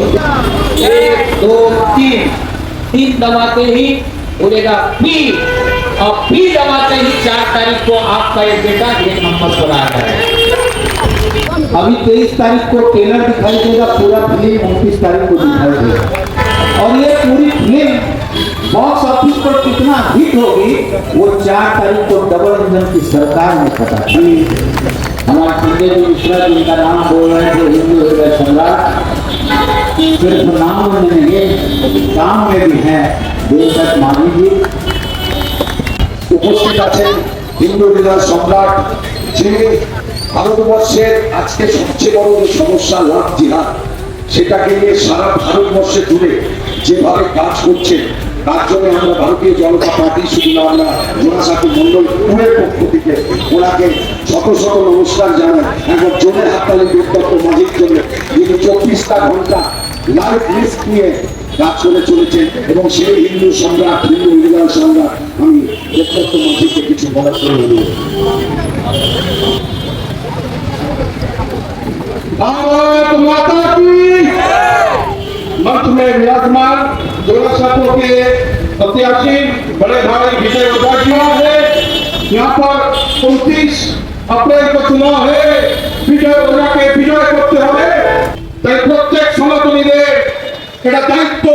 एक दो तीन, तीन दबाते ही बोलेगा पी, और पी दबाते ही 4 तारीख को आपका ये बेटा 1 नंबर पर आ जाएगा। अभी 23 तारीख को ट्रेलर दिखाई देगा, पूरा फिल्म 29 तारीख को दिखाई देगा। और ये पूरी फिल्म बॉक्स ऑफिस पर कितना हिट होगी वो 4 तारीख को डबल इंजन की सरकार ने पता चली। हमारे संजय मिश्रा जी का नाम बोल रहे थे, हिंदू हृदय सम्राट, सिर्फ नाम में नहीं काम में भी है। देवदत्त मानी जी উপস্থিত আছেন হিন্দু হৃদয় সম্রাট, যিনি ভারতবর্ষের আজকে সবচেয়ে বড় যে সমস্যা লাভ জিহাদ, সেটাকে নিয়ে সারা ভারতবর্ষে জুড়ে যেভাবে কাজ করছেন, তার জন্য আমরা ভারতীয় জনতা পার্টি শুধু না, আমরা জোড়াসাঁকো মন্ডল টুরের পক্ষ থেকে ওনাকে শত শত নমস্কার জানাই। একবার জোরে হাততালি দেবদত্ত মাঝির জন্য, যিনি 24টা ঘন্টা লাইভ রিস্ক নিয়ে কাজ করে চলেছেন, এবং সেই হিন্দু সম্রাট, হিন্দু হৃদয় সম্রাট আমি দেবদত্ত মাঝিকে কিছু বলার জন্য भारत माता की। मंच में विराजमान जोड़ासांको के प्रत्याशी बड़े भाई विजय ओझा जी है। यहाँ पर 29 अप्रैल को चुनाव है, विजय ओझा के विजय करते हुए प्रत्येक सनातनीদের এটা দায়িত্ব,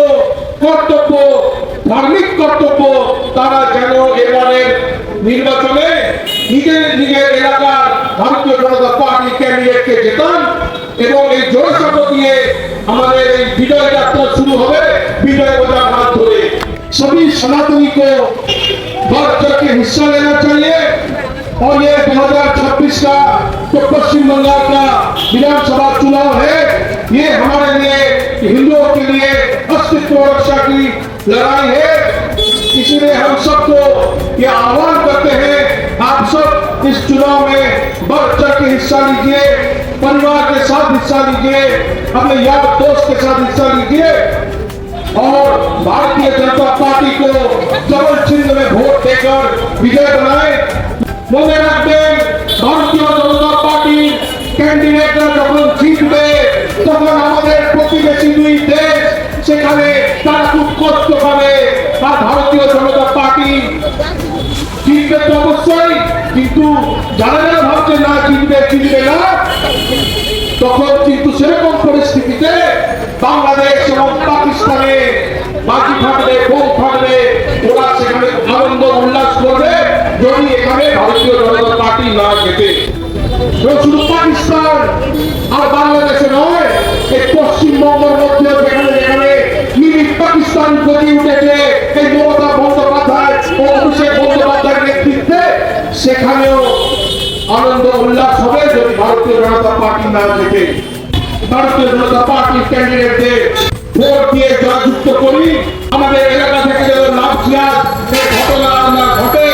কর্তব্য, ধার্মিক কর্তব্য, তারা যেন এবারের নির্বাচনে নিজের এলাকার ভারতীয় জনতা পার্টি ক্যান্ডিডেটকে জেতান, এবং এই জোড়াসাঁকো দিয়ে আমাদের এই বিজয় যাত্রা শুরু হবে विजय ओझा हाथ धरे। सभी सनातनी को बढ़ चढ़ के हिस्सा लेना चाहिए, और ये 2026 का जो पश्चिम बंगाल का विधानसभा चुनाव है, ये हमारे लिए, हिंदुओं के लिए अस्तित्व रक्षा की लड़ाई है। इसलिए हम सबको ये आह्वान करते हैं, आप सब इस चुनाव में बढ़ चढ़ के हिस्सा लीजिए, परिवार के साथ हिस्सा लीजिए, अपने यार दोस्त के साथ हिस्सा लीजिए, और भारतीय जनता पार्टी को डबल चिन्ह में वोट देकर विजय बनाए। মনে রাখবেন, ভারতীয় জনতা পার্টির ক্যান্ডিডেটরা যখন জিতবে, তখন আমাদের প্রতিবেশী 2 দেশ সেখানে তারা খুব কষ্ট পাবে। আর ভারতীয় জনতা পার্টি জিতবে তো অবশ্যই, কিন্তু যারা যারা ভাবছে না জিতবে না, তখন কিন্তু সেরকম পরিস্থিতিতে বাংলাদেশ এবং পাকিস্তানে বাজি ফাটবে, বোম ফাটবে, ওরা সেখানে আনন্দ উল্লাস করবে যদি এখানে ভারতীয় জনতা পার্টি না জেতে। শুধু পাকিস্তান আর বাংলাদেশে নয়, এই পশ্চিমবঙ্গের মধ্যে যেখানে যেখানে মিনি পাকিস্তান গতি উঠেছে এই মমতা বন্দ্যোপাধ্যায় ও অভিষেক বন্দ্যোপাধ্যায়ের নেতৃত্বে, সেখানেও আনন্দ উল্লাস হবে যদি ভারতীয় জনতা পার্টি না জেতে। ভারতীয় জনতা পার্টির ক্যান্ডিডেটদের ভোট দিয়ে জয়যুক্ত করি, আমাদের এলাকা থেকে যেন লাভ জিহাদ এই ঘটনা না ঘটে।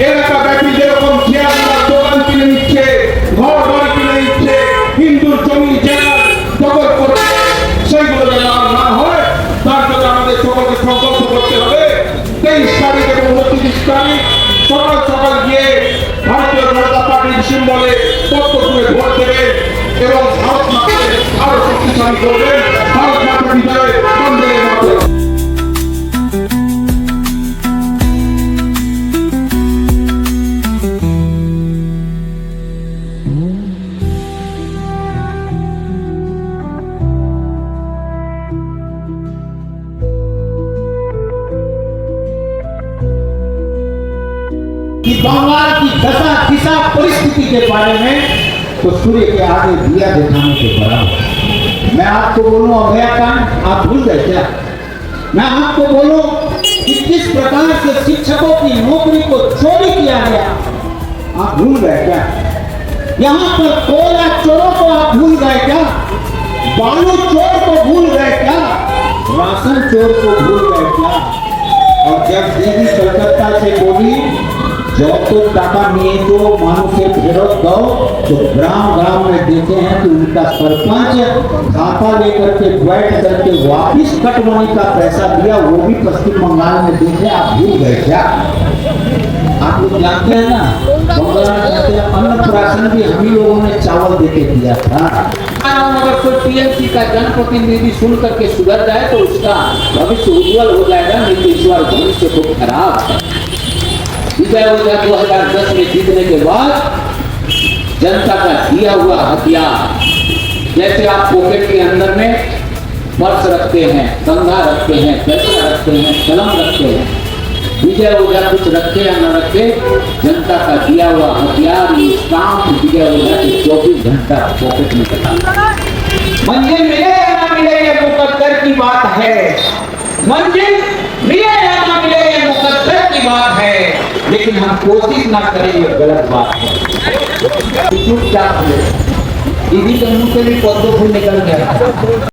এলাকা ব্যাপী যেরকম জিহাদরা দোকান কিনে নিচ্ছে, ঘর বাড়ি কিনে নিচ্ছে, হিন্দুর জমি জায়গা দখল করে, সেইগুলো যেন না হয়, তার জন্য আমাদের সকলকে সংকল্প করতে হবে। 23 তারিখ এবং 29 তারিখ সকাল সকাল গিয়ে ভারতীয় জনতা পার্টির সিম্বলে পদ্ম তুলে ভোট দেবে, এবং ভারত মাতাকে আরো শক্তিশালী করবেন। ভারত মাতা বিজয়, বন্দে মাতরম। बंगाल की दशा दिशा परिस्थिति के बारे में तो सूर्य के आगे दिया दिखाने के बराबर। मैं आपको बोलूं अभयाकांड, आप भूल गए क्या? मैं आपको बोलूं कि किस प्रकार से शिक्षकों की नौकरी को चोरी किया गया, आप भूल गए क्या? यहाँ पर कोयला चोरों को आप भूल गए क्या? बालू चोर को भूल गए क्या? राशन चोर को भूल गए क्या? और जब दीदी कलकत्ता से बोली जब तो टाका नहीं तो মানুষের ফেরত দাও, तो ग्राम ग्राम में देते हैं कि उनका सरपंच खाता लेकर के बैठ करके वापिस कटवाने का पैसा दिया, वो भी पश्चिम बंगाल में देते। आप भूल गए क्या? आप लोग जानते हैं ना, बंगाल में अन्नप्राशन भी हम ही लोगों ने चावल देके दिया था। रहा हूं, अगर कोई टीएमसी का जनप्रतिनिधि सुन करके सुधर जाए तो उसका भविष्य उज्जवल हो जाएगा, नहीं तो इस बार भविष्य तो खराब है। विजय ओझा 2010 में जीतने के बाद जनता का दिया हुआ हथियार, जैसे आप पॉकेट के अंदर में पर्स रखते हैं, कंघा रखते हैं, पैसा रखते हैं, कलम रखते हैं, विजय ओझा कुछ रखे या न रखे, जनता का दिया हुआ हथियार काम विजय ओझा के 24 घंटा पॉकेट में रखा। मंजिल मिले या ना मिले ये मुकद्दर की बात है, मंजिल मिले या ना मिले ये मुकद्दर की बात है, लेकिन हम कोशिश ना करें ये गलत बात है। चुपचाप दीदी के मुंह से भी पौधों फूल निकल गया।